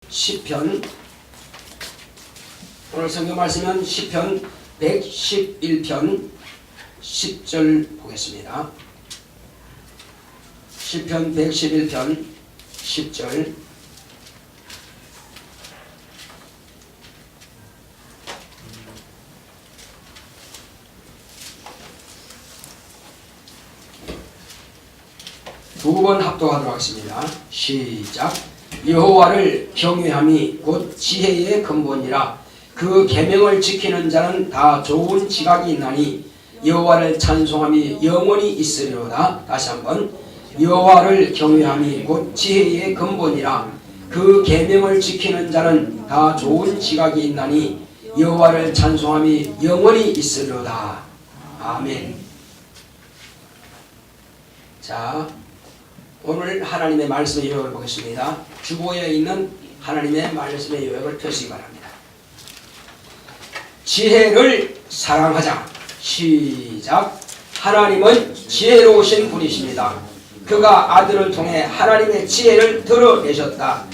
시편, 오늘 성경 말씀은 시편 111편 10절 보겠습니다. 시편 111편 10절. 두 번 합독하도록 하겠습니다. 시작. 여호와를 경외함이 곧 지혜의 근본이라. 그 계명을 지키는 자는 다 좋은 지각이 있나니 여호와를 찬송함이 영원히 있으리로다. 다시 한번. 여호와를 경외함이 곧 지혜의 근본이라. 그 계명을 지키는 자는 다 좋은 지각이 있나니 여호와를 찬송함이 영원히 있으리로다. 아멘. 자, 오늘 하나님의 말씀의 요약을 보겠습니다. 주보에 있는 하나님의 말씀의 요약을 펴시기 바랍니다. 지혜를 사랑하자. 시작. 하나님은 지혜로우신 분이십니다. 그가 아들을 통해 하나님의 지혜를 드러내셨다.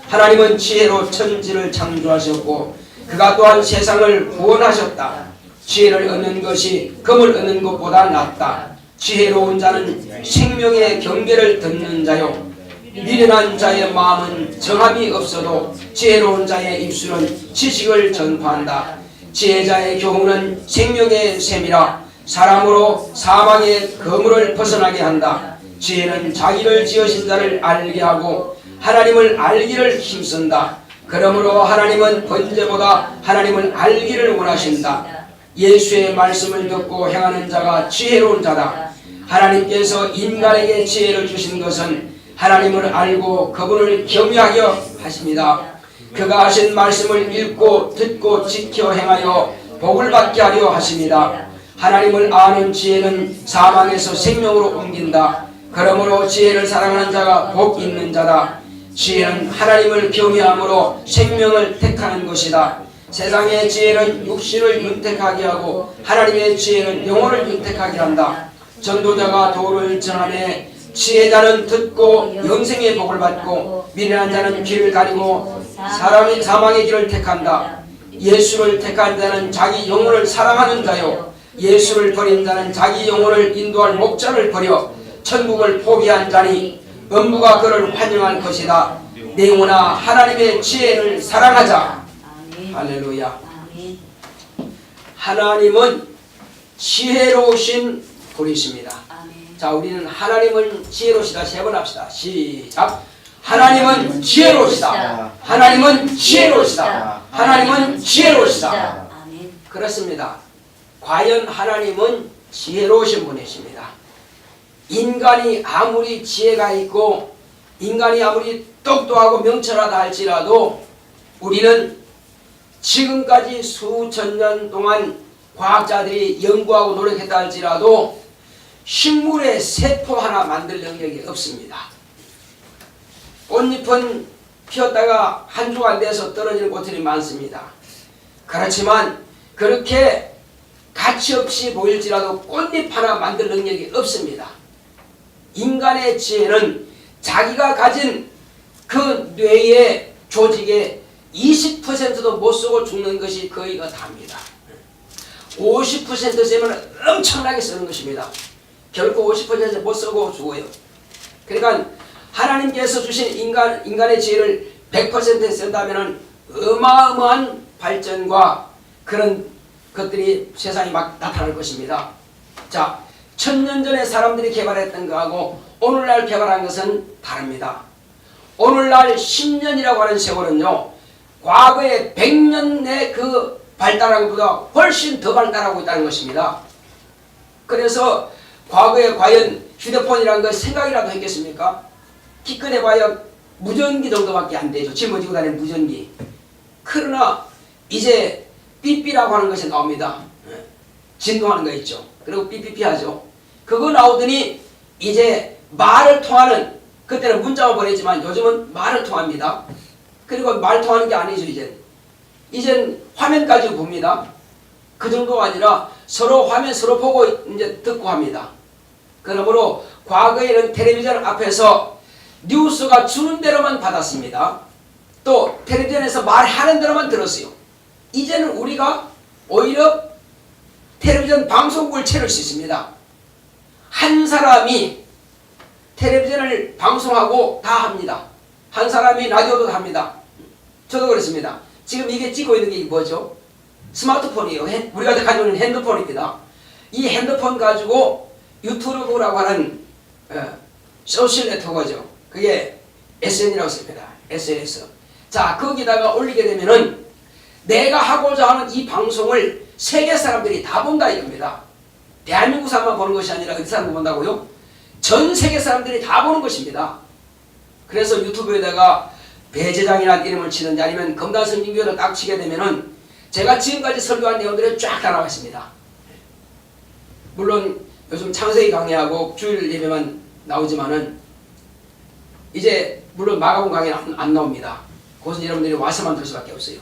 하나님은 지혜로 천지를 창조하셨고 그가 또한 세상을 구원하셨다. 지혜를 얻는 것이 금을 얻는 것보다 낫다. 지혜로운 자는 생명의 경계를 듣는 자요, 미련한 자의 마음은 정함이 없어도 지혜로운 자의 입술은 지식을 전파한다. 지혜자의 교훈은 생명의 샘이라. 사람으로 사망의 그물을 벗어나게 한다. 지혜는 자기를 지으신 자를 알게 하고 하나님을 알기를 힘쓴다. 그러므로 하나님은 번제보다 하나님을 알기를 원하신다. 예수의 말씀을 듣고 행하는 자가 지혜로운 자다. 하나님께서 인간에게 지혜를 주신 것은 하나님을 알고 그분을 경외하게 하십니다. 그가 하신 말씀을 읽고 듣고 지켜 행하여 복을 받게 하려 하십니다. 하나님을 아는 지혜는 사망에서 생명으로 옮긴다. 그러므로 지혜를 사랑하는 자가 복 있는 자다. 지혜는 하나님을 경외함으로 생명을 택하는 것이다. 세상의 지혜는 육신을 윤택하게 하고 하나님의 지혜는 영혼을 윤택하게 한다. 전도자가 도를 전하매 지혜자는 듣고 영생의 복을 받고 미련한 자는 길을 가리고 사람이 사망의 길을 택한다. 예수를 택한 자는 자기 영혼을 사랑하는 자요, 예수를 버린 자는 자기 영혼을 인도할 목자를 버려 천국을 포기한 자니 음부가 그를 환영할 것이다. 내 영혼아 하나님의 지혜를 사랑하자. 할렐루야. 하나님은 지혜로우신 분이십니다. 자, 우리는 하나님은 지혜로우시다 세 번 합시다. 시작. 하나님은 지혜로우시다. 하나님은 지혜로우시다. 하나님은 지혜로우시다. 그렇습니다. 과연 하나님은 지혜로우신 분이십니다. 인간이 아무리 지혜가 있고 인간이 아무리 똑똑하고 명철하다 할지라도 우리는 지금까지 수천 년 동안 과학자들이 연구하고 노력했다 할지라도 식물의 세포 하나 만들 능력이 없습니다. 꽃잎은 피었다가 한 주 안 돼서 떨어지는 꽃들이 많습니다. 그렇지만 그렇게 가치없이 보일지라도 꽃잎 하나 만들 능력이 없습니다. 인간의 지혜는 자기가 가진 그 뇌의 조직의 20%도 못 쓰고 죽는 것이 거의 다입니다. 50% 쓰면 엄청나게 쓰는 것입니다. 결코 50% 못 쓰고 죽어요. 그러니까 하나님께서 주신 인간의 지혜를 100% 쓴다면 어마어마한 발전과 그런 것들이 세상에 막 나타날 것입니다. 자, 1000년 전에 사람들이 개발했던 것하고 오늘날 개발한 것은 다릅니다. 오늘날 10년이라고 하는 세월은요, 과거의 100년의 그 발달한 것보다 훨씬 더 발달하고 있다는 것입니다. 그래서 과거에 과연 휴대폰이라는 걸 생각이라도 했겠습니까? 기껏해봐야 무전기 정도밖에 안 되죠. 짊어지고 다니는 무전기. 그러나 이제 삐삐라고 하는 것이 나옵니다. 진동하는 거 있죠. 그리고 삐삐삐 하죠. 그거 나오더니 이제 말을 통하는, 그때는 문자만 보냈지만 요즘은 말을 통합니다. 그리고 말 통하는 게 아니죠. 이젠 화면까지 봅니다. 그 정도가 아니라 서로 화면 서로 보고 이제 듣고 합니다. 그러므로 과거에는 텔레비전 앞에서 뉴스가 주는 대로만 받았습니다. 또 텔레비전에서 말하는 대로만 들었어요. 이제는 우리가 오히려 텔레비전 방송국을 채울 수 있습니다. 한 사람이 텔레비전을 방송하고 다 합니다. 한 사람이 라디오도 다 합니다. 저도 그렇습니다. 지금 이게 찍고 있는 게 뭐죠? 스마트폰이에요. 우리가 가지고 있는 핸드폰입니다. 이 핸드폰 가지고 유튜브라고 하는 소셜 네트워크죠. 그게 SN이라고 씁니다. SNS. 자, 거기다가 올리게 되면은 내가 하고자 하는 이 방송을 세계 사람들이 다 본다 이겁니다. 대한민국 사람만 보는 것이 아니라 어디 사람도 본다고요? 전 세계 사람들이 다 보는 것입니다. 그래서 유튜브에다가 배재장이라는 이름을 치는지 아니면 검단성진교회를 딱 치게 되면은 제가 지금까지 설교한 내용들이 쫙 다 나와 있습니다. 물론 요즘 창세기 강의하고 주일 예배만 나오지만은 이제 물론 마가복 강의는 안 나옵니다. 그것은 여러분들이 와서만 들 수밖에 없어요.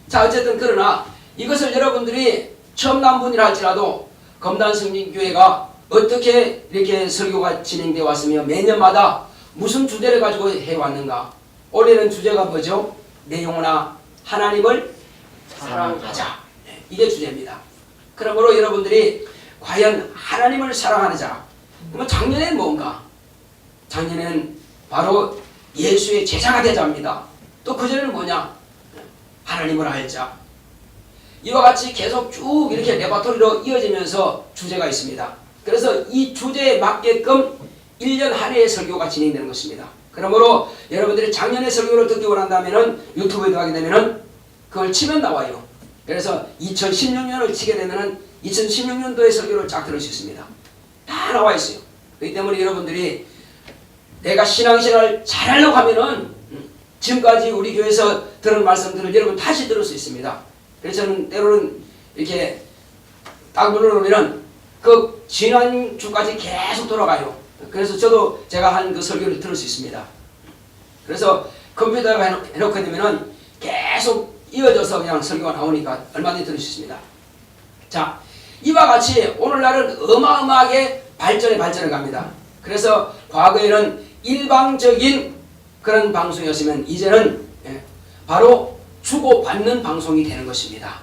자, 어쨌든 그러나 이것을 여러분들이 처음 나온 분이라 할지라도 검단성진교회가 어떻게 이렇게 설교가 진행되어 왔으며 매년마다 무슨 주제를 가지고 해왔는가. 올해는 주제가 뭐죠? 내 영혼아 하나님을 사랑하자. 이게 주제입니다. 그러므로 여러분들이 과연 하나님을 사랑하는 자. 그러면 작년에는 뭔가? 작년에는 바로 예수의 제자가 되자입니다. 또 그전에는 뭐냐? 하나님을 알자. 이와 같이 계속 쭉 이렇게 레파토리로 이어지면서 주제가 있습니다. 그래서 이 주제에 맞게끔 1년 한 해의 설교가 진행되는 것입니다. 그러므로 여러분들이 작년의 설교를 듣기 원한다면은 유튜브에도 하게 되면은 그걸 치면 나와요. 그래서 2016년을 치게 되면은 2016년도의 설교를 쫙 들을 수 있습니다. 다 나와 있어요. 그렇기 때문에 여러분들이 내가 신앙생활 잘하려고 하면은 지금까지 우리 교회에서 들은 말씀들을 여러분 다시 들을 수 있습니다. 그래서 저는 때로는 이렇게 딱 눌러놓으면은 그 지난주까지 계속 돌아가요. 그래서 저도 제가 한 그 설교를 들을 수 있습니다. 그래서 컴퓨터가 해놓게 되면은 계속 이어져서 그냥 설교가 나오니까 얼마든지 들을 수 있습니다. 자, 이와 같이 오늘날은 어마어마하게 발전해 갑니다. 그래서 과거에는 일방적인 그런 방송이었으면 이제는 바로 주고받는 방송이 되는 것입니다.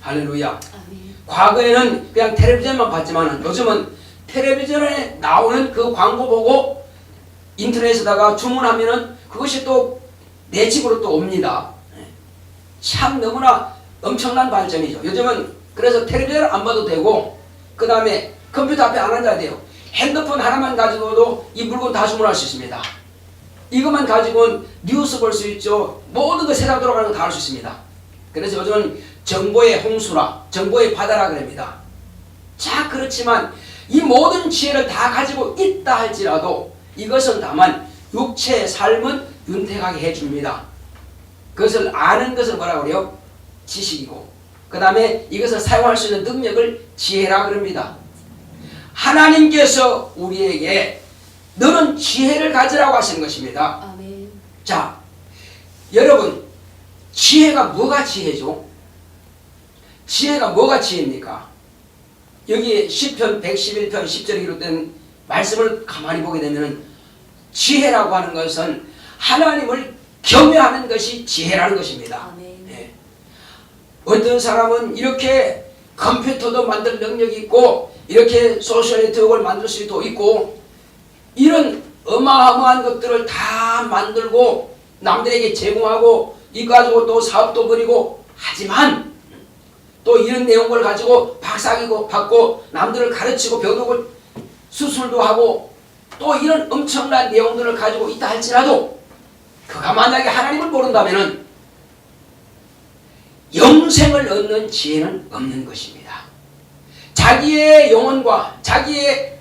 할렐루야. 아멘. 과거에는 그냥 텔레비전만 봤지만 요즘은 텔레비전에 나오는 그 광고 보고 인터넷에다가 주문하면은 그것이 또 내 집으로 또 옵니다. 참 너무나 엄청난 발전이죠. 요즘은 그래서 텔레비전을 안 봐도 되고 그 다음에 컴퓨터 앞에 안 앉아야 돼요. 핸드폰 하나만 가지고도 이 물건 다 주문할 수 있습니다. 이것만 가지고는 뉴스 볼 수 있죠. 모든 거 세상 돌아가는 거 다 할 수 있습니다. 그래서 요즘은 정보의 홍수라, 정보의 바다라 그럽니다. 자, 그렇지만 이 모든 지혜를 다 가지고 있다 할지라도 이것은 다만 육체의 삶은 윤택하게 해줍니다. 그것을 아는 것을 뭐라고 그래요? 지식이고 그 다음에 이것을 사용할 수 있는 능력을 지혜라 그럽니다. 하나님께서 우리에게 너는 지혜를 가지라고 하시는 것입니다. 아멘. 자, 여러분 지혜가 뭐가 지혜죠? 지혜가 뭐가 지혜입니까? 여기 시편 111편 10절에 기록된 말씀을 가만히 보게 되면 지혜라고 하는 것은 하나님을 경외하는 것이 지혜라는 것입니다. 아멘. 예. 어떤 사람은 이렇게 컴퓨터도 만들 능력이 있고 이렇게 소셜 네트워크를 만들 수도 있고 이런 어마어마한 것들을 다 만들고 남들에게 제공하고 이거 가지고 또 사업도 벌이고 하지만 또 이런 내용을 가지고 박사학위도 받고 남들을 가르치고 병독을 수술도 하고 또 이런 엄청난 내용들을 가지고 있다 할지라도 그가 만약에 하나님을 모른다면은 영생을 얻는 지혜는 없는 것입니다. 자기의 영혼과 자기의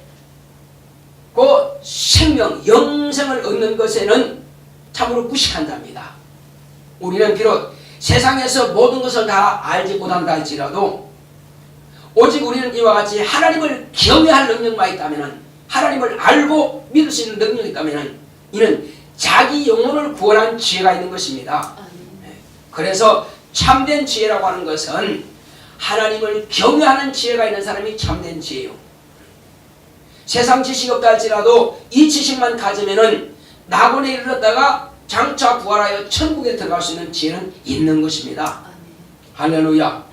그 생명, 영생을 얻는 것에는 참으로 무식한 자입니다. 우리는 비록 세상에서 모든 것을 다 알지 못한다 할지라도 오직 우리는 이와 같이 하나님을 경외할 능력만 있다면 하나님을 알고 믿을 수 있는 능력이 있다면 이는 자기 영혼을 구원한 지혜가 있는 것입니다. 그래서 참된 지혜라고 하는 것은 하나님을 경외하는 지혜가 있는 사람이 참된 지혜요. 세상 지식이 없다 할지라도 이 지식만 가지면은 낙원에 이르렀다가 장차 부활하여 천국에 들어갈 수 있는 지혜는 있는 것입니다. 할렐루야.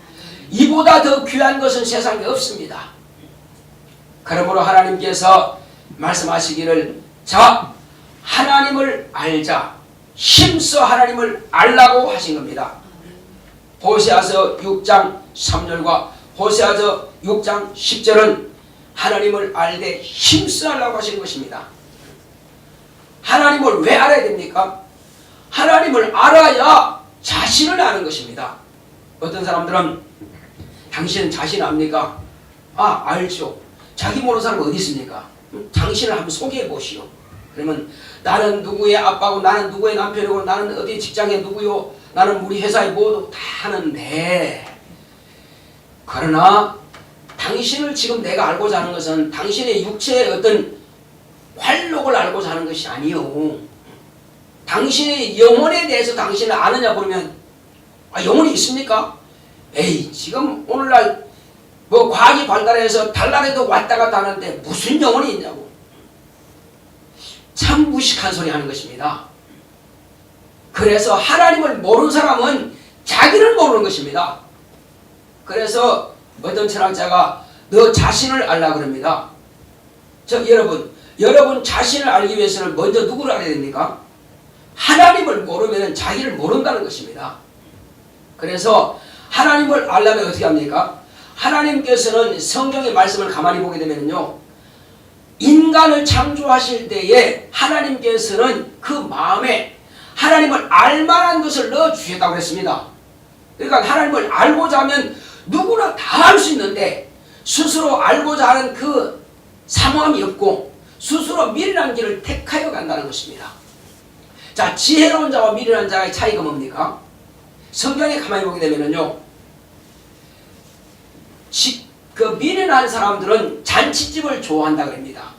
이보다 더 귀한 것은 세상에 없습니다. 그러므로 하나님께서 말씀하시기를 자 하나님을 알자 힘써 하나님을 알라고 하신 겁니다. 호세아서 6장 3절과 호세아서 6장 10절은 하나님을 알되 힘써 하려고 하신 것입니다. 하나님을 왜 알아야 됩니까? 하나님을 알아야 자신을 아는 것입니다. 어떤 사람들은 당신은 자신 압니까? 아 알죠. 자기 모르는 사람은 어디 있습니까? 당신을 한번 소개해 보시오. 그러면 나는 누구의 아빠고 나는 누구의 남편이고 나는 어디 직장에 누구요 나는 우리 회사에 모두 다 하는데 그러나 당신을 지금 내가 알고자 하는 것은 당신의 육체의 어떤 활력을 알고자 하는 것이 아니요. 당신의 영혼에 대해서 당신을 아느냐 그러면 아, 영혼이 있습니까? 에이 지금 오늘날 뭐 과학이 발달해서 달날에도 왔다 갔다 하는데 무슨 영혼이 있냐고. 참 무식한 소리 하는 것입니다. 그래서 하나님을 모르는 사람은 자기를 모르는 것입니다. 그래서 어떤 철학자가 너 자신을 알라 그럽니다. 여러분 자신을 알기 위해서는 먼저 누구를 알아야 됩니까? 하나님을 모르면 자기를 모른다는 것입니다. 그래서 하나님을 알려면 어떻게 합니까? 하나님께서는 성경의 말씀을 가만히 보게 되면요 인간을 창조하실 때에 하나님께서는 그 마음에 하나님을 알만한 것을 넣어주셨다고 했습니다. 그러니까 하나님을 알고자 하면 누구나 다 알 수 있는데 스스로 알고자 하는 그 사모함이 없고 스스로 미련한 길을 택하여 간다는 것입니다. 자, 지혜로운 자와 미련한 자의 차이가 뭡니까? 성경에 가만히 보게 되면요 그 미련한 사람들은 잔치집을 좋아한다 그럽니다.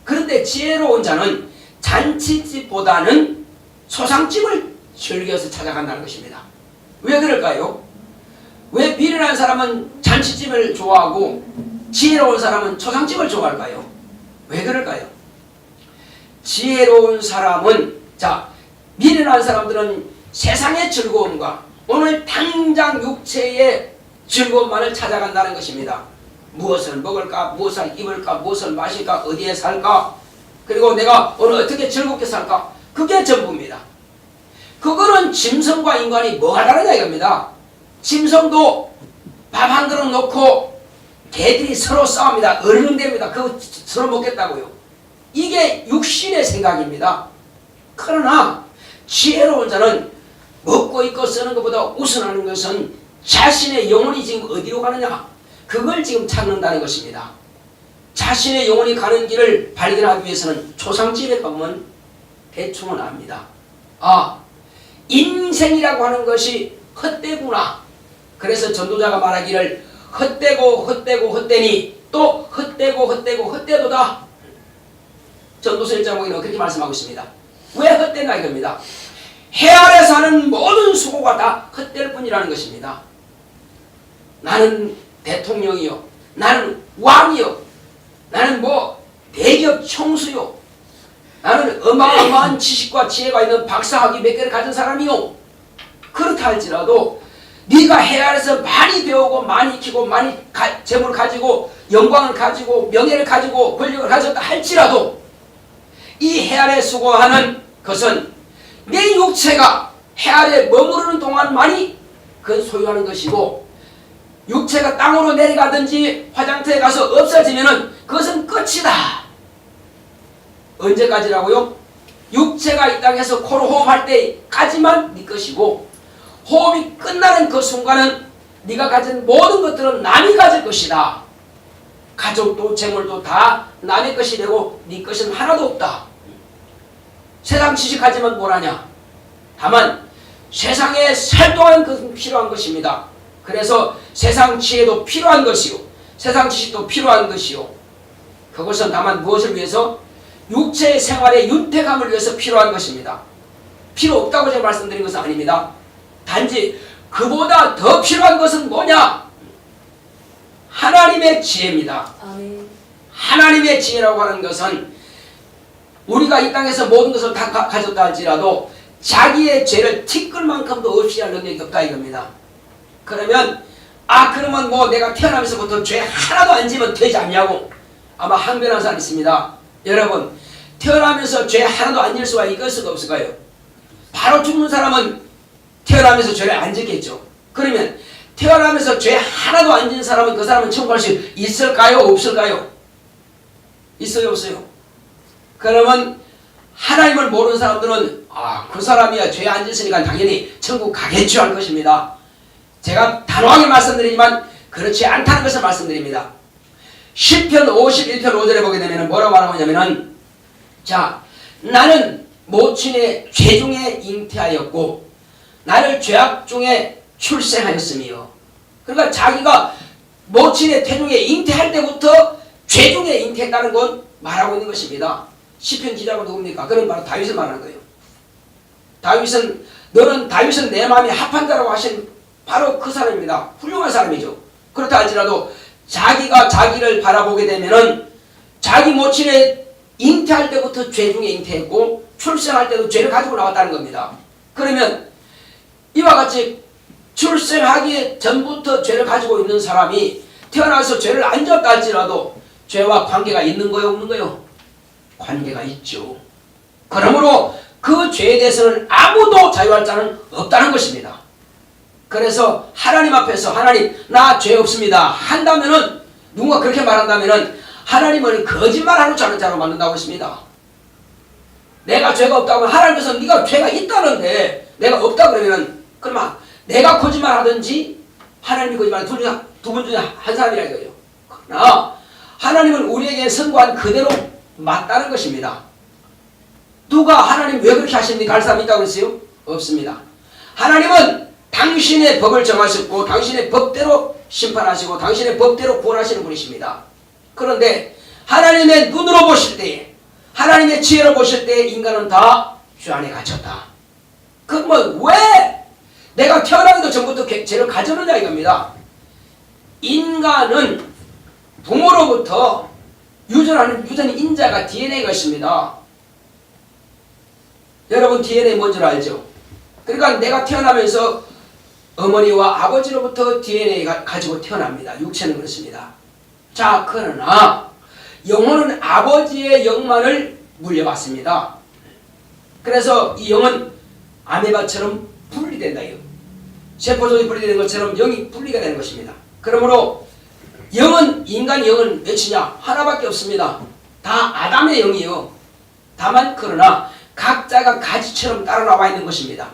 그런데 지혜로운 자는 잔치집보다는 소상집을 즐겨서 찾아간다는 것입니다. 왜 그럴까요? 왜 미련한 사람은 잔치집을 좋아하고 지혜로운 사람은 소상집을 좋아할까요? 왜 그럴까요? 지혜로운 사람은 자 미련한 사람들은 세상의 즐거움과 오늘 당장 육체의 즐거움만을 찾아간다는 것입니다. 무엇을 먹을까? 무엇을 입을까? 무엇을 마실까? 어디에 살까? 그리고 내가 오늘 어떻게 즐겁게 살까? 그게 전부입니다. 그거는 짐승과 인간이 뭐가 다르냐 이겁니다. 짐승도 밥 한 그릇 놓고 개들이 서로 싸웁니다. 어른됩니다. 그거 서로 먹겠다고요. 이게 육신의 생각입니다. 그러나 지혜로운 자는 먹고 입고 쓰는 것보다 우선하는 것은 자신의 영혼이 지금 어디로 가느냐 그걸 지금 찾는다는 것입니다. 자신의 영혼이 가는 길을 발견하기 위해서는 초상집에 가면 대충은 압니다. 아 인생이라고 하는 것이 헛되구나. 그래서 전도자가 말하기를 헛되고 헛되고 헛되니 또 헛되고 헛되고 헛되도다. 전도서 1장에는 그렇게 말씀하고 있습니다. 왜 헛되나 이겁니다. 해 아래 사는 모든 수고가 다 헛될 뿐이라는 것입니다. 나는 대통령이요 나는 왕이요 나는 뭐 대기업 총수요 나는 어마어마한 지식과 지혜가 있는 박사학위 몇 개를 가진 사람이요. 그렇다 할지라도 네가 해 아래서 많이 배우고 많이 익히고 많이 재물을 가지고 영광을 가지고 명예를 가지고 권력을 가졌다 할지라도 이 해 아래 수고하는 것은 내 육체가 해 아래 머무르는 동안만이 그건 소유하는 것이고 육체가 땅으로 내려가든지 화장터에 가서 없어지면은 그것은 끝이다. 언제까지라고요? 육체가 이 땅에서 코로 호흡할 때까지만 네 것이고 호흡이 끝나는 그 순간은 네가 가진 모든 것들은 남이 가질 것이다. 가족도 재물도 다 남의 것이 되고 네 것은 하나도 없다. 세상 지식하지만 뭐라냐? 다만 세상에 살 동안 그것은 필요한 것입니다. 그래서 세상 지혜도 필요한 것이요 세상 지식도 필요한 것이요 그것은 다만 무엇을 위해서? 육체의 생활의 윤택함을 위해서 필요한 것입니다. 필요 없다고 제가 말씀드린 것은 아닙니다. 단지 그보다 더 필요한 것은 뭐냐? 하나님의 지혜입니다. 아멘. 하나님의 지혜라고 하는 것은 우리가 이 땅에서 모든 것을 다 가졌다 할지라도 자기의 죄를 티끌만큼도 없이 할 능력이 없다 이겁니다. 그러면 그러면 뭐 내가 태어나면서부터 죄 하나도 안 지면 되지 않냐고 아마 항변한 사람이 있습니다. 여러분, 태어나면서 죄 하나도 안 질 수가 있을 수가 없을까요? 바로 죽는 사람은 태어나면서 죄를 안 짓겠죠. 그러면 태어나면서 죄 하나도 안 지는 사람은 그 사람은 천국 갈 수 있을까요? 없을까요? 있어요? 없어요? 그러면 하나님을 모르는 사람들은 그 사람이야 죄 안 짓으니까 당연히 천국 가겠죠 할 것입니다. 제가 단호하게 말씀드리지만 그렇지 않다는 것을 말씀드립니다. 시편 51편 5절에 보게 되면 뭐라고 말하고 있냐면은 자, 나는 모친의 죄 중에 잉태하였고 나를 죄악 중에 출생하였으며, 그러니까 자기가 모친의 태중에 잉태할 때부터 죄 중에 잉태했다는 건 말하고 있는 것입니다. 시편 기자가 누굽니까? 그건 바로 다윗을 말하는 거예요. 너는 다윗은 내 마음이 합한 자라고 하신 바로 그 사람입니다. 훌륭한 사람이죠. 그렇다 할지라도 자기가 자기를 바라보게 되면은 자기 모친의 잉태할 때부터 죄 중에 잉태했고 출생할 때도 죄를 가지고 나왔다는 겁니다. 그러면 이와 같이 출생하기 전부터 죄를 가지고 있는 사람이 태어나서 죄를 안 졌다 할지라도 죄와 관계가 있는 거요, 없는 거요? 관계가 있죠. 그러므로 그 죄에 대해서는 아무도 자유할 자는 없다는 것입니다. 그래서 하나님 앞에서 하나님 나 죄 없습니다 한다면은, 누군가 그렇게 말한다면은 하나님은 거짓말하는 자로 만든다고 했습니다. 내가 죄가 없다고 하면 하나님께서 네가 죄가 있다는데 내가 없다 그러면은 그러면 내가 거짓말하든지 하나님이 거짓말 두 분 중에 한 사람이라 이거예요. 그러나 하나님은 우리에게 선고한 그대로 맞다는 것입니다. 누가 하나님 왜 그렇게 하십니까 할 사람이 있다고 그랬어요? 없습니다. 하나님은 당신의 법을 정하셨고 당신의 법대로 심판하시고 당신의 법대로 구원하시는 분이십니다. 그런데 하나님의 눈으로 보실 때에, 하나님의 지혜로 보실 때에 인간은 다 죄 안에 갇혔다. 그러면 왜 내가 태어나기도 전부터 죄를 가졌느냐 이겁니다. 인간은 부모로부터 유전하는 인자가 DNA가 있습니다. 여러분 DNA 뭔 줄 알죠? 그러니까 내가 태어나면서 어머니와 아버지로부터 DNA가 가지고 태어납니다. 육체는 그렇습니다. 자, 그러나 영혼은 아버지의 영만을 물려받습니다. 그래서 이 영은 아메바처럼 분리된다. 세포종이 분리되는 것처럼 영이 분리가 되는 것입니다. 그러므로 인간 영은 몇이냐? 하나밖에 없습니다. 다 아담의 영이요. 다만 그러나 각자가 가지처럼 따로 나와 있는 것입니다.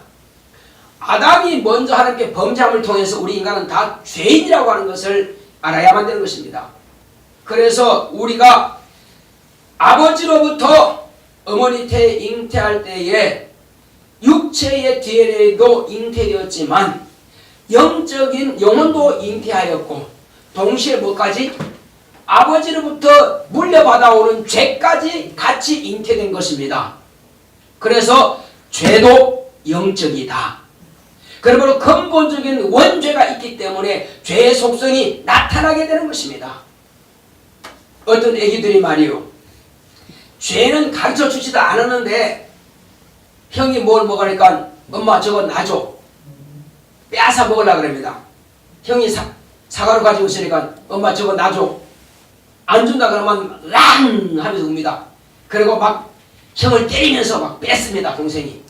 아담이 먼저 하나님께 범죄함을 통해서 우리 인간은 다 죄인이라고 하는 것을 알아야만 되는 것입니다. 그래서 우리가 아버지로부터 어머니 태에 잉태할 때에 육체의 DNA도 잉태되었지만 영적인 영혼도 잉태하였고 동시에 뭐까지? 아버지로부터 물려받아오는 죄까지 같이 잉태된 것입니다. 그래서 죄도 영적이다. 그러므로 근본적인 원죄가 있기 때문에 죄의 속성이 나타나게 되는 것입니다. 어떤 애기들이 말이요, 죄는 가르쳐주지도 않았는데 형이 뭘 먹으니까 엄마 저거 놔줘, 빼앗아 먹으려고 그럽니다. 형이 사과를 가지고 있으니까 엄마 저거 놔줘, 안 준다 그러면 랑 하면서 웁니다. 그리고 막 형을 때리면서 막 뺐습니다. 동생이.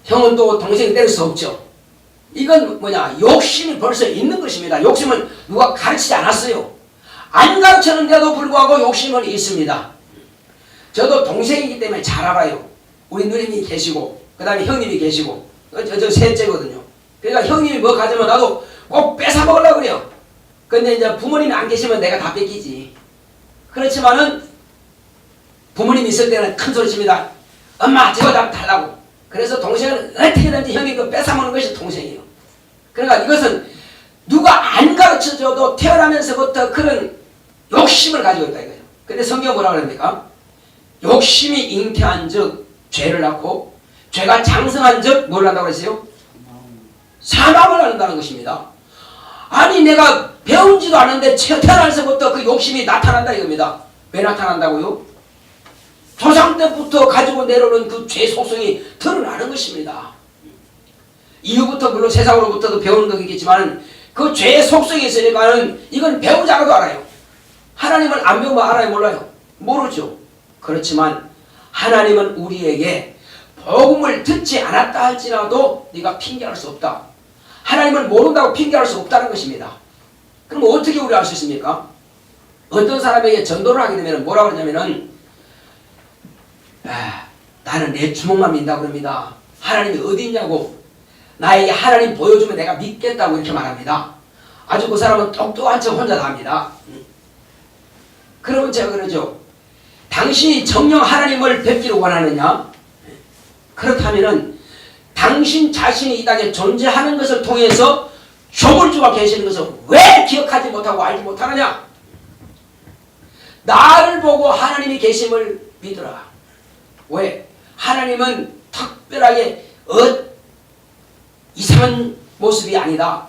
형은 또 동생이 때릴 수 없죠. 이건 뭐냐? 욕심이 벌써 있는 것입니다. 욕심은 누가 가르치지 않았어요. 안 가르쳤는데도 불구하고 욕심은 있습니다. 저도 동생이기 때문에 잘 알아요. 우리 누님이 계시고 그 다음에 형님이 계시고 저 셋째거든요. 그러니까 형님이 뭐 가져면 나도 꼭 뺏어 먹으려고 그래요. 근데 이제 부모님이 안 계시면 내가 다 뺏기지. 그렇지만은 부모님이 있을 때는 큰 소리 칩니다. 엄마 저거 다 달라고. 그래서 동생은 어떻게든지 형이 그 뺏어먹는 것이 동생이에요. 그러니까 이것은 누가 안 가르쳐줘도 태어나면서부터 그런 욕심을 가지고 있다 이거예요. 근데 성경 뭐라 그럽니까? 욕심이 잉태한 즉 죄를 낳고 죄가 장성한 즉 뭘 한다고 그랬어요? 사망을 낳는다는 것입니다. 아니 내가 배운지도 않은데 태어나면서부터 그 욕심이 나타난다 이겁니다. 왜 나타난다고요? 조상 때부터 가지고 내려오는 그 죄 속성이 드러나는 것입니다. 이후부터 물론 세상으로부터도 배우는 거겠지만 그 죄의 속성이 있으니까는 이건 배우지 않아도 알아요. 하나님을 안 배우면 알아요, 몰라요? 모르죠. 그렇지만 하나님은 우리에게 복음을 듣지 않았다 할지라도 네가 핑계할 수 없다. 하나님을 모른다고 핑계할 수 없다는 것입니다. 그럼 어떻게 우리가 알 수 있습니까? 어떤 사람에게 전도를 하게 되면 뭐라고 그러냐면은 나는 내 주먹만 믿는다고 그럽니다. 하나님이 어디 있냐고 나에게 하나님 보여주면 내가 믿겠다고 이렇게 말합니다. 아주 그 사람은 똑똑한 척 혼자 다 합니다. 그러면 제가 그러죠. 당신이 정녕 하나님을 뵙기를 원하느냐? 그렇다면은 당신 자신이 이 땅에 존재하는 것을 통해서 조물주가 계시는 것을 왜 기억하지 못하고 알지 못하느냐? 나를 보고 하나님이 계심을 믿으라. 왜? 하나님은 특별하게 이상한 모습이 아니다.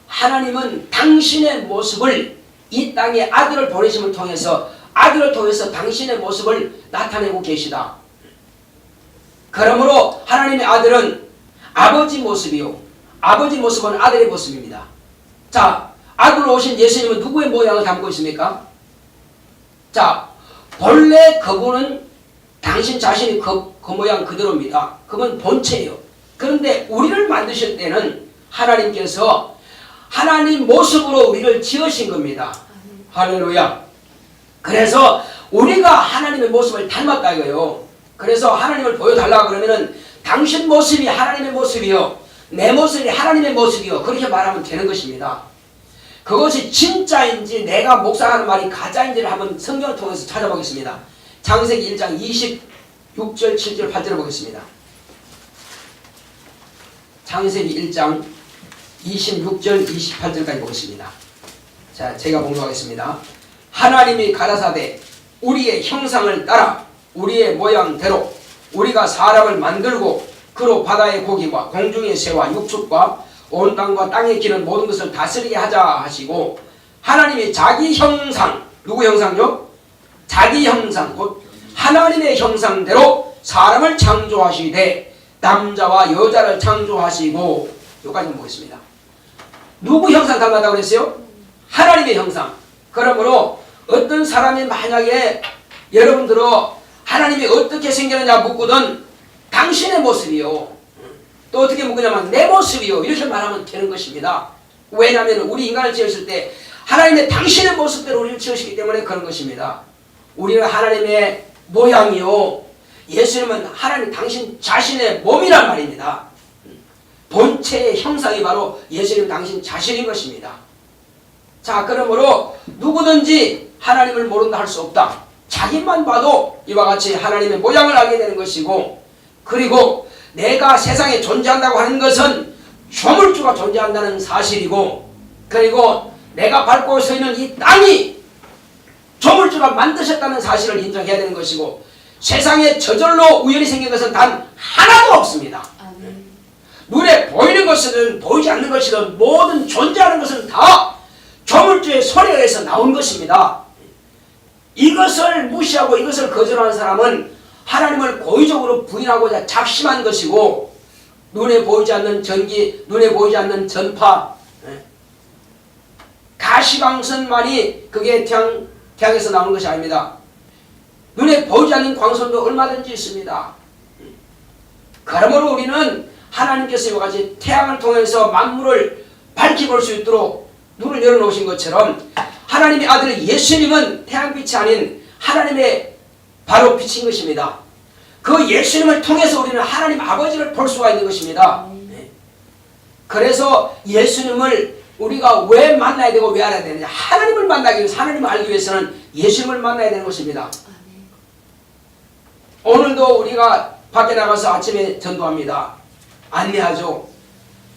하나님은 당신의 모습을 이 땅에 아들을 보내심을 통해서 아들을 통해서 당신의 모습을 나타내고 계시다. 그러므로 하나님의 아들은 아버지 모습이요. 아버지 모습은 아들의 모습입니다. 자, 아들로 오신 예수님은 누구의 모양을 담고 있습니까? 자, 본래 그분은 당신 자신이 그 모양 그대로입니다. 그건 본체예요. 그런데 우리를 만드실 때는 하나님께서 하나님 모습으로 우리를 지으신 겁니다. 할렐루야. 그래서 우리가 하나님의 모습을 닮았다 이거예요. 그래서 하나님을 보여달라 그러면은 당신 모습이 하나님의 모습이요, 내 모습이 하나님의 모습이요, 그렇게 말하면 되는 것입니다. 그것이 진짜인지 내가 묵상하는 말이 가짜인지를 한번 성경을 통해서 찾아보겠습니다. 창세기 1장 26절 7절 8절을 보겠습니다. 창세기 1장 26절 28절까지 보겠습니다. 자, 제가 봉독하겠습니다. 하나님이 가라사대 우리의 형상을 따라 우리의 모양대로 우리가 사람을 만들고 그로 바다의 고기와 공중의 새와 육축과 온 땅과 땅에 기는 모든 것을 다스리게 하자 하시고, 하나님이 자기 형상, 누구 형상요? 자기 형상, 곧 하나님의 형상대로 사람을 창조하시되 남자와 여자를 창조하시고, 여기까지 보겠습니다. 누구 형상 닮았다고 그랬어요? 하나님의 형상. 그러므로 어떤 사람이 만약에 여러분들은 하나님이 어떻게 생겼느냐 묻거든 당신의 모습이요, 또 어떻게 묻냐면 내 모습이요, 이렇게 말하면 되는 것입니다. 왜냐하면 우리 인간을 지으실 때 하나님의 당신의 모습대로 우리를 지으시기 때문에 그런 것입니다. 우리는 하나님의 모양이요, 예수님은 하나님 당신 자신의 몸이란 말입니다. 본체의 형상이 바로 예수님 당신 자신인 것입니다. 자, 그러므로 누구든지 하나님을 모른다 할 수 없다. 자기만 봐도 이와 같이 하나님의 모양을 알게 되는 것이고, 그리고 내가 세상에 존재한다고 하는 것은 조물주가 존재한다는 사실이고, 그리고 내가 밟고 서 있는 이 땅이 조물주가 만드셨다는 사실을 인정해야 되는 것이고, 세상에 저절로 우연히 생긴 것은 단 하나도 없습니다. 눈에 보이는 것이든 보이지 않는 것이든 모든 존재하는 것은 다 조물주의 손에 의해서 나온 것입니다. 이것을 무시하고 이것을 거절하는 사람은 하나님을 고의적으로 부인하고자 작심한 것이고, 눈에 보이지 않는 전기, 눈에 보이지 않는 전파, 가시광선만이 그게 태양에서 나오는 것이 아닙니다. 눈에 보이지 않는 광선도 얼마든지 있습니다. 그러므로 우리는 하나님께서 이와 같이 태양을 통해서 만물을 밝혀볼 수 있도록 눈을 열어놓으신 것처럼 하나님의 아들 예수님은 태양빛이 아닌 하나님의 바로 빛인 것입니다. 그 예수님을 통해서 우리는 하나님 아버지를 볼 수가 있는 것입니다. 그래서 예수님을 우리가 왜 만나야 되고 왜 알아야 되느냐, 하나님을 만나기 위해서, 하나님을 알기 위해서는 예수님을 만나야 되는 것입니다. 오늘도 우리가 밖에 나가서 아침에 전도합니다. 안내하죠.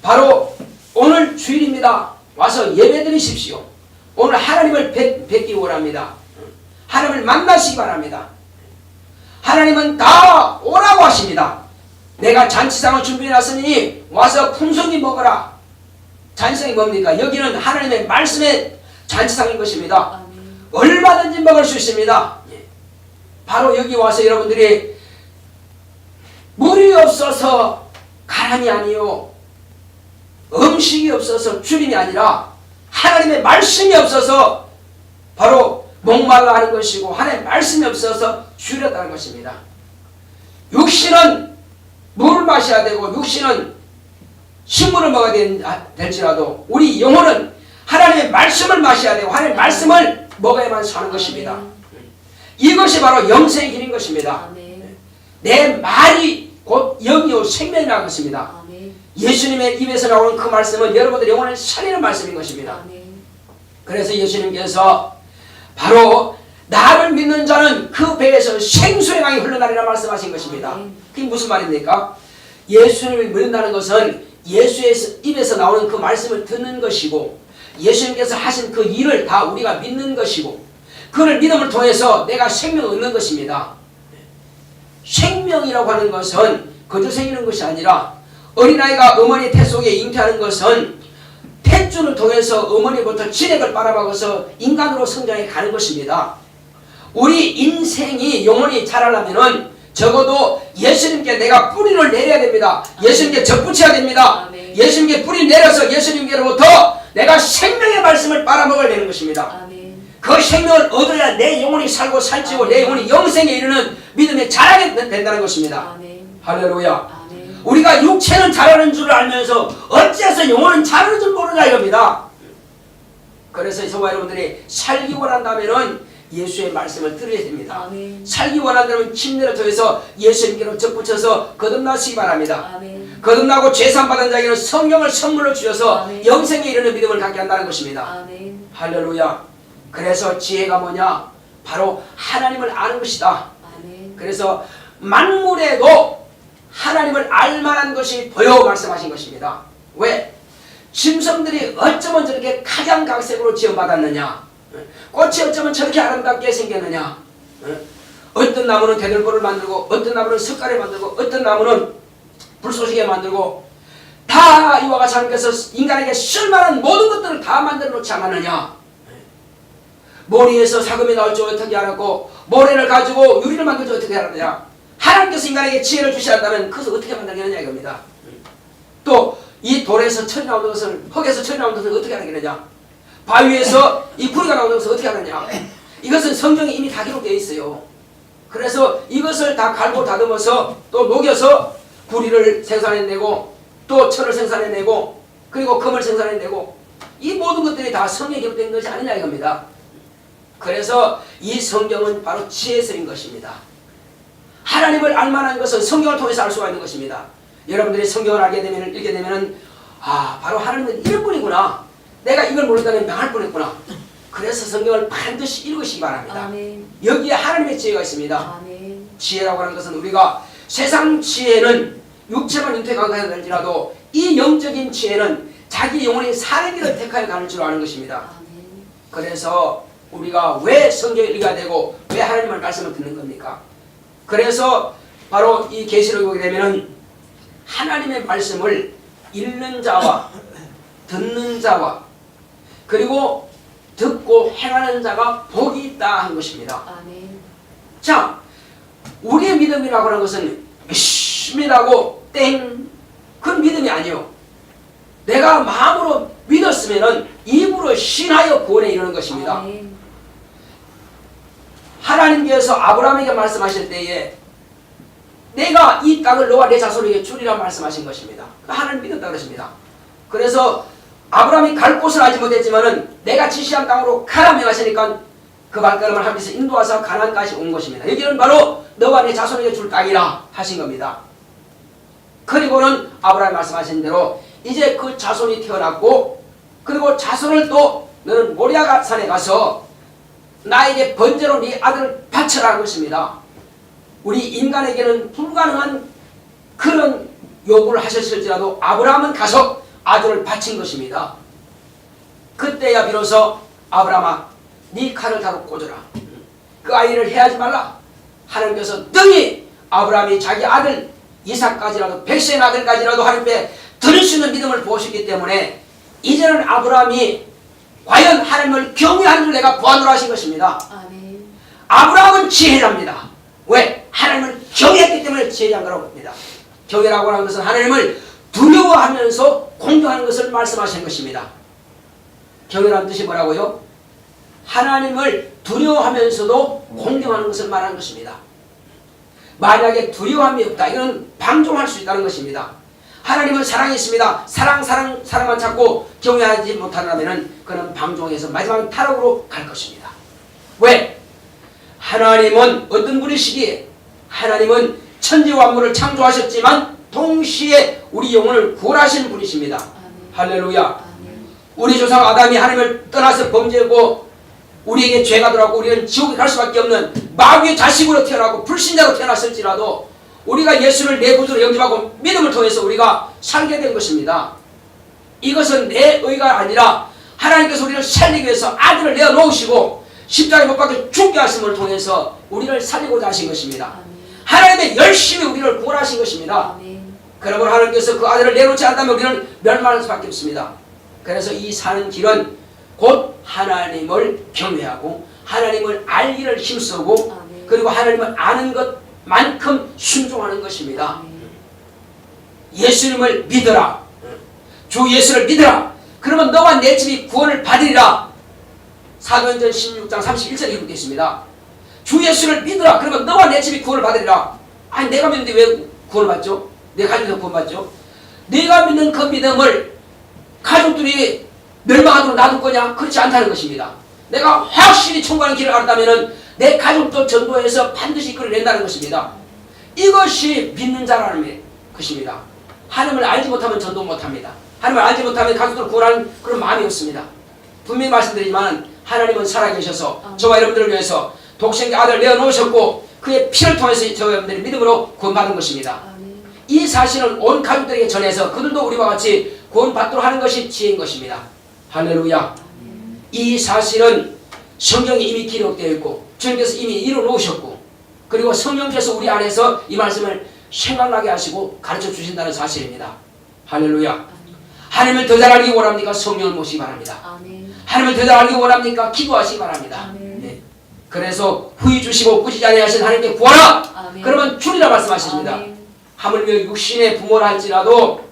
바로 오늘 주일입니다. 와서 예배 드리십시오. 오늘 하나님을 뵙기 원합니다. 하나님을 만나시기 바랍니다. 하나님은 다 오라고 하십니다. 내가 잔치상을 준비해놨으니 와서 풍성히 먹어라. 잔치상이 뭡니까? 여기는 하나님의 말씀의 잔치상인 것입니다. 얼마든지 먹을 수 있습니다. 바로 여기 와서 여러분들이 물이 없어서 가람이 아니요, 음식이 없어서 주림이 아니라 하나님의 말씀이 없어서 바로 목말라 하는 것이고, 하나님의 말씀이 없어서 줄였다는 것입니다. 육신은 물을 마셔야 되고 육신은 식물을 먹어야 될지라도 우리 영혼은 하나님의 말씀을 마셔야 되고 하나님의 말씀을 먹어야만 사는 것입니다. 이것이 바로 영생의 길인 것입니다. 내 말이 곧 영이요 생명이라는 것입니다. 예수님의 입에서 나오는 그 말씀은 여러분들의 영혼을 살리는 말씀인 것입니다. 그래서 예수님께서 바로 나를 믿는 자는 그 배에서 생수의 강이 흘러나리라 말씀하신 것입니다. 그게 무슨 말입니까? 예수님을 믿는다는 것은 예수의 입에서 나오는 그 말씀을 듣는 것이고, 예수님께서 하신 그 일을 다 우리가 믿는 것이고, 그를 믿음을 통해서 내가 생명을 얻는 것입니다. 생명이라고 하는 것은 거저 생기는 것이 아니라, 어린아이가 어머니 태 속에 잉태하는 것은 탯줄을 통해서 어머니부터 진액을 빨아먹어서 인간으로 성장해 가는 것입니다. 우리 인생이 영원히 자라려면은 적어도 예수님께 내가 뿌리를 내려야 됩니다. 예수님께 접붙여야 됩니다. 예수님께 뿌리를 내려서 예수님께로부터 내가 생명의 말씀을 빨아먹어야 되는 것입니다. 그 생명을 얻어야 내 영혼이 살고 살찌고 내 영혼이 영생에 이르는 믿음에 자라게 된다는 것입니다. 할렐루야. 우리가 육체는 자라는 줄 알면서 어째서 영혼은 자라는 줄 모르냐 이겁니다. 그래서 저와 여러분들이 살기 원한다면은 예수의 말씀을 들어야 됩니다. 살기 원한다면 침례를 통해서 예수님께로 접붙여서 거듭나시기 바랍니다. 거듭나고 죄산받은 자에게는 성령을 선물로 주셔서 영생에 이르는 믿음을 갖게 한다는 것입니다. 할렐루야. 그래서 지혜가 뭐냐? 바로 하나님을 아는 것이다. 그래서 만물에도 하나님을 알만한 것이 보여 말씀하신 것입니다. 왜? 짐승들이 어쩌면 저렇게 각양각색으로 지원받았느냐? 꽃이 어쩌면 저렇게 아름답게 생겼느냐? 어떤 나무는 대들보를 만들고, 어떤 나무는 석가래 만들고, 어떤 나무는 불쏘시개 만들고, 다 이와 같이 하나님께서 인간에게 쓸만한 모든 것들을 다 만들어 놓지 않았느냐? 모리에서 사금이 나올 줄 어떻게 알았고, 모래를 가지고 유리를 만들 줄 어떻게 알았느냐? 하나님께서 인간에게 지혜를 주셔야 한다면 그것을 어떻게 만들겠느냐 이겁니다. 또 이 돌에서 철이 나오는 것을, 흙에서 철이 나오는 것을 어떻게 하겠느냐? 바위에서 이 구리가 나오는 것을 어떻게 하느냐? 이것은 성경에 이미 다 기록되어 있어요. 그래서 이것을 다 갈고 다듬어서 또 녹여서 구리를 생산해내고, 또 철을 생산해내고, 그리고 금을 생산해내고, 이 모든 것들이 다 성경에 기록된 것이 아니냐 이겁니다. 그래서 이 성경은 바로 지혜서인 것입니다. 하나님을 알만한 것은 성경을 통해서 알 수가 있는 것입니다. 여러분들이 성경을 알게 되면, 읽게 되면은, 아, 바로 하나님은 이런 분이구나. 내가 이걸 모른다면 망할 뻔했구나. 그래서 성경을 반드시 읽으시기 바랍니다. 아멘. 여기에 하나님의 지혜가 있습니다. 아멘. 지혜라고 하는 것은 우리가 세상 지혜는 육체만 윤택 강하할지라도 이 영적인 지혜는 자기 영혼이 사는 길을 택하여 가는 줄 아는 것입니다. 아멘. 그래서 우리가 왜 성경을 읽어야 되고 왜 하나님의 말씀을 듣는 겁니까? 그래서 바로 이 계시록에 보게 되면은 하나님의 말씀을 읽는 자와 듣는 자와 그리고 듣고 행하는 자가 복이 있다 한 것입니다. 아멘. 자, 우리의 믿음이라고 하는 것은 믿다고 땡 그런 믿음이 아니요. 내가 마음으로 믿었으면은 입으로 신하여 구원에 이르는 것입니다. 아멘. 하나님께서 아브라함에게 말씀하실 때에 내가 이 땅을 너와 내 자손에게 주리라 말씀하신 것입니다. 하나님 믿었다 그러십니다. 그래서 아브라함이 갈 곳을 알지 못했지만은 내가 지시한 땅으로 가라 명하시니까 그 발걸음을 하면서 인도하사 가나안까지 온 것입니다. 여기는 바로 너와 내 자손에게 줄 땅이라 하신 겁니다. 그리고는 아브라함이 말씀하신 대로 이제 그 자손이 태어났고 그리고 자손을 또 너는 모리아 산에 가서 나에게 번제로 네 아들을 바쳐라 한 것입니다. 우리 인간에게는 불가능한 그런 요구를 하셨을지라도 아브라함은 가서 아들을 바친 것입니다. 그때야 비로소 아브라함아 네 칼을 다루 꽂아라. 그 아이를 해하지 말라. 하나님께서 능히 아브라함이 자기 아들 이삭까지라도 백세의 아들까지라도 하나님께 드릴 수 있는 믿음을 보셨기 때문에 이제는 아브라함이 과연 하나님을 경외하는 줄 내가 보아노라 하신 것입니다. 아멘. 아브라함은 지혜랍니다. 왜? 하나님을 경외했기 때문에 지혜한 거라고 봅니다. 경외라고 하는 것은 하나님을 두려워하면서 공경하는 것을 말씀하시는 것입니다. 경외라는 뜻이 뭐라고요? 하나님을 두려워하면서도 공경하는 것을 말하는 것입니다. 만약에 두려움이 없다, 이건 방종할 수 있다는 것입니다. 하나님은 사랑이 있습니다. 사랑만 찾고 경외하지 못한다면 그는 방종해서 마지막 타락으로 갈 것입니다. 왜? 하나님은 어떤 분이시기에 하나님은 천지와 만물을 창조하셨지만 동시에 우리 영혼을 구원하신 분이십니다. 할렐루야. 우리 조상 아담이 하나님을 떠나서 범죄하고 우리에게 죄가 들어가고 우리는 지옥에 갈 수밖에 없는 마귀의 자식으로 태어나고 불신자로 태어났을지라도 우리가 예수를 내 구주로 영접하고 믿음을 통해서 우리가 살게 된 것입니다. 이것은 내 의가 아니라 하나님께서 우리를 살리기 위해서 아들을 내어놓으시고 십자가에 못 박혀 죽게 하심을 통해서 우리를 살리고자 하신 것입니다. 하나님의 열심히 우리를 구원하신 것입니다. 그러므로 하나님께서 그 아들을 내놓지 않다면 우리는 멸망할 수밖에 없습니다. 그래서 이 사는 길은 곧 하나님을 경외하고 하나님을 알기를 힘쓰고 그리고 하나님을 아는 것만큼 순종하는 것입니다. 예수님을 믿어라. 주 예수를 믿어라. 그러면 너와 내 집이 구원을 받으리라. 사도행전 16장 31절에 이렇게 되어 있습니다. 주 예수를 믿어라. 그러면 너와 내 집이 구원을 받으리라. 아니 내가 믿는데 왜 구원을 받죠? 내 가족이 구원받죠? 내가 믿는 그 믿음을 가족들이 멸망하도록 놔둘 거냐? 그렇지 않다는 것입니다. 내가 확실히 천국하는 길을 알았다면 내 가족도 전도해서 반드시 이끌어낸다는 것입니다. 이것이 믿는 자라는 것입니다. 하나님을 알지 못하면 전도 못합니다. 하나님을 알지 못하면 가족들을 구원하는 그런 마음이 없습니다. 분명히 말씀드리지만 하나님은 살아계셔서 저와 여러분들을 위해서 독생자 아들을 내어놓으셨고 그의 피를 통해서 저와 여러분들이 믿음으로 구원받은 것입니다. 이 사실을 온 가족들에게 전해서 그들도 우리와 같이 구원받도록 하는 것이 지혜인 것입니다. 할렐루야. 이 사실은 성경에 이미 기록되어 있고 주님께서 이미 이루어놓으셨고 그리고 성령께서 우리 안에서 이 말씀을 생각나게 하시고 가르쳐 주신다는 사실입니다. 할렐루야. 하나님을 더 잘 알기 원합니까? 성령을 모시기 바랍니다. 하나님을 더 잘 알기 원합니까? 기도하시기 바랍니다. 네. 그래서 후히 주시고 꾸짖지 아니하신 하나님께 구하라. 그러면 주리라 말씀하십니다. 하물며 육신의 부모라 할지라도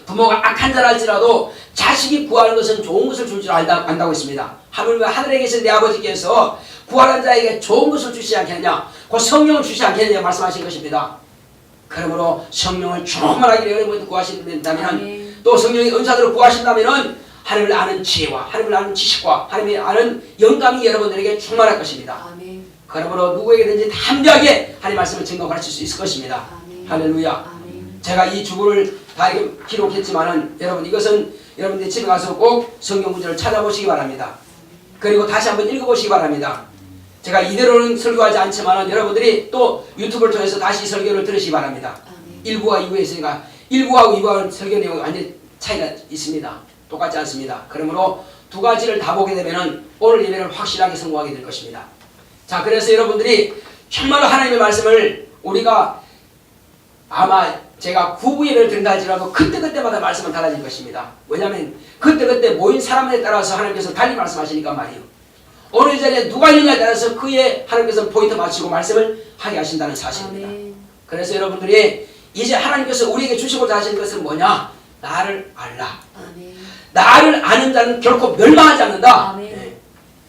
부모가 악한 자라 할지라도 자식이 구하는 것은 좋은 것을 줄 줄 안다고 했습니다. 하물며 하늘에 계신 내 아버지께서 구하는 자에게 좋은 것을 주시지 않겠느냐, 그 성령을 주시지 않겠느냐 말씀하신 것입니다. 그러므로 성령을 충만하게 여러분들 구하신다면 또 성령의 은사대로 구하신다면 하나님을 아는 지혜와 하나님을 아는 지식과 하나님을 아는 영감이 여러분들에게 충만할 것입니다. 그러므로 누구에게든지 담대하게 하나님 말씀을 증거 가르칠 수 있을 것입니다. 할렐루야. 제가 이 주부를 다 기록했지만은 여러분 이것은 여러분들이 집에 가서 꼭 성경 구절을 찾아보시기 바랍니다. 그리고 다시 한번 읽어보시기 바랍니다. 제가 이대로는 설교하지 않지만은 여러분들이 또 유튜브를 통해서 다시 설교를 들으시기 바랍니다. 1부와 2부에 있으니까 1부하고 2부하고 설교 내용이 완전히 차이가 있습니다. 똑같지 않습니다. 그러므로 두 가지를 다 보게 되면은 오늘 예배를 확실하게 성공하게 될 것입니다. 자, 그래서 여러분들이 정말로 하나님의 말씀을 우리가 아마 제가 구부 예배를 드린다 할지라도 그때그때마다 말씀은 달라질 것입니다. 왜냐하면 그때그때 모인 사람에 따라서 하나님께서 달리 말씀하시니까 말이에요. 어느 자리에 누가 있느냐에 따라서 그에 하나님께서 포인트 맞추고 말씀을 하게 하신다는 사실입니다. 그래서 여러분들이 이제 하나님께서 우리에게 주시고자 하시는 것은 뭐냐? 나를 알라. 나를 아는 자는 결코 멸망하지 않는다. 네.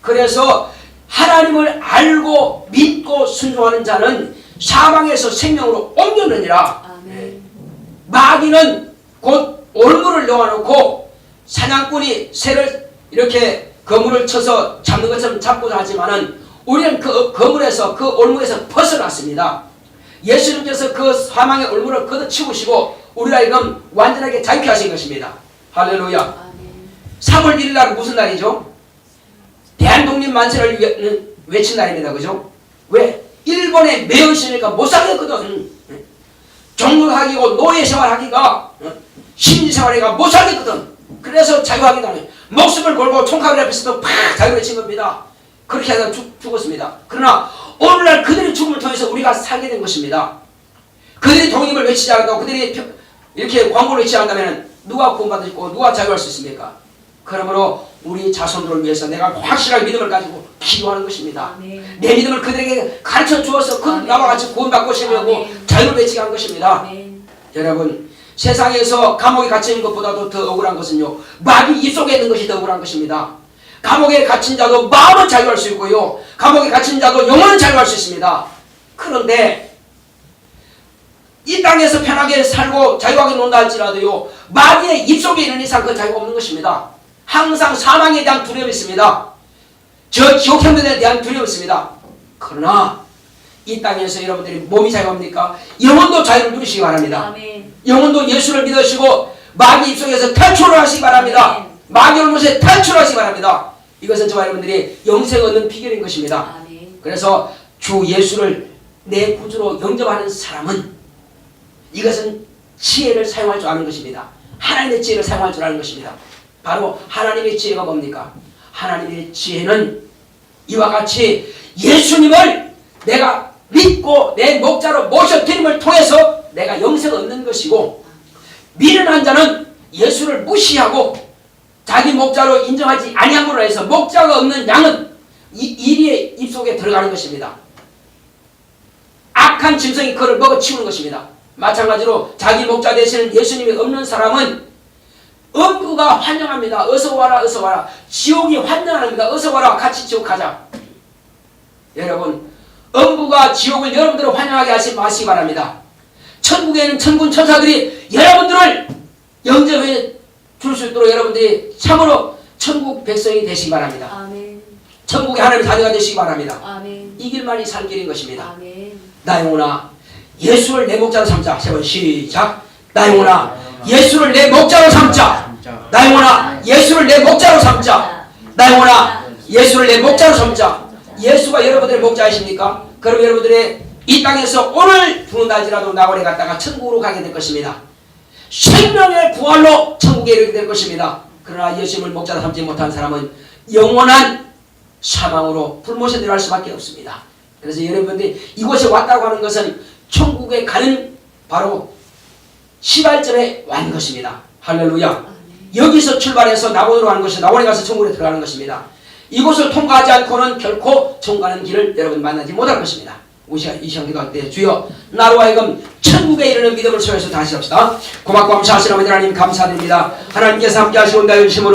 그래서 하나님을 알고 믿고 순종하는 자는 사망에서 생명으로 옮겼느니라. 네. 마귀는 곧 올무를 놓아놓고 사냥꾼이 새를 이렇게 거물을 쳐서 잡는 것처럼 잡고자 하지만은 우리는 그 거물에서 그 올무에서 벗어났습니다. 예수님께서 그 사망의 올무를 걷어치우시고 우리를 하여금 완전하게 자유케 하신 것입니다. 할렐루야. 3월 1일 날은 무슨 날이죠? 대한독립만세를 외친 날입니다. 그죠? 왜? 일본에 매여 있으니까 못 살겠거든. 종국하기고 노예생활하기가 심리생활하기가 못 살겠거든. 그래서 자유하기다는 목숨을 걸고 총칼 앞에서도 팍 자유를 친 겁니다. 그렇게 하다가 죽었습니다. 그러나 오늘날 그들의 죽음을 통해서 우리가 살게 된 것입니다. 그들이 독립을 외치지 않고 그들이 이렇게 광고를 외치지 않다면 누가 구원받을 수 있고 누가 자유할 수 있습니까? 그러므로 우리 자손들을 위해서 내가 확실한 믿음을 가지고 기도하는 것입니다. 아멘. 내 믿음을 그들에게 가르쳐 주어서 그 아멘. 나와 같이 구원받고 싶으려고 아멘. 자유를 외치게 한 것입니다. 아멘. 여러분, 세상에서 감옥에 갇힌 것보다도 더 억울한 것은요, 마귀 입속에 있는 것이 더 억울한 것입니다. 감옥에 갇힌 자도 마음은 자유할 수 있고요, 감옥에 갇힌 자도 영혼은 자유할 수 있습니다. 그런데 이 땅에서 편하게 살고 자유하게 논다 할지라도요, 마귀의 입속에 있는 이상 그 자유가 없는 것입니다. 항상 사망에 대한 두려움이 있습니다. 저 지옥형들에 대한 두려움이 있습니다. 그러나 이 땅에서 여러분들이 몸이 자유합니까? 영혼도 자유를 누리시기 바랍니다. 아멘. 영혼도 예수를 믿으시고 마귀 입속에서 탈출을 하시기 바랍니다. 아멘. 마귀 얼굴에 탈출하시기 바랍니다. 이것은 저와 여러분들이 영생 얻는 비결인 것입니다. 아멘. 그래서 주 예수를 내 구주로 영접하는 사람은 이것은 지혜를 사용할 줄 아는 것입니다. 하나님의 지혜를 사용할 줄 아는 것입니다. 바로 하나님의 지혜가 뭡니까? 하나님의 지혜는 이와 같이 예수님을 내가 믿고 내 목자로 모셔드림을 통해서 내가 영생을 얻는 것이고, 미련한 자는 예수를 무시하고 자기 목자로 인정하지 아니함으로 해서 목자가 없는 양은 이리의 입속에 들어가는 것입니다. 악한 짐승이 그를 먹어치우는 것입니다. 마찬가지로 자기 목자 되시는 예수님이 없는 사람은 음부가 환영합니다. 어서 와라, 어서 와라. 지옥이 환영합니다. 어서 와라, 같이 지옥 가자. 여러분, 음부가 지옥을 여러분들을 환영하게 하지 마시기 바랍니다. 천국에는 천군 천사들이 여러분들을 영접해 줄 수 있도록 여러분들이 참으로 천국 백성이 되시기 바랍니다. 아멘. 천국의 하나님의 자녀가 되시기 바랍니다. 아멘. 이 길만이 살 길인 것입니다. 아멘. 나 영혼아, 예수를 내 목자로 삼자. 세 번 시작. 나 영혼아, 예수를 내 목자로 삼자. 나 영혼아, 예수를 내 목자로 삼자. 나 영혼아, 예수를 내 목자로 삼자. 예수가 여러분들의 목자이십니까? 그럼 여러분들의 이 땅에서 오늘 죽는다 할지라도 낙원에 갔다가 천국으로 가게 될 것입니다. 생명의 부활로 천국에 이르게 될 것입니다. 그러나 예수님을 목자로 삼지 못한 사람은 영원한 사망으로 불못에 들어갈 수밖에 없습니다. 그래서 여러분들이 이곳에 왔다고 하는 것은 천국에 가는 바로 시발점에 왔는 것입니다. 할렐루야. 여기서 출발해서 낙원으로 가는 것이, 낙원에 가서 천국에 들어가는 것입니다. 이곳을 통과하지 않고는 결코 천국가는 길을 여러분 만나지 못할 것입니다. 우리가 이 시간 기도할 때 주여 나로 하여금 천국에 이르는 믿음을 소유해서 다시 합시다. 고맙고 감사하시는 아버지 하나님 감사드립니다. 하나님께서 함께 하시고 온다 주심으로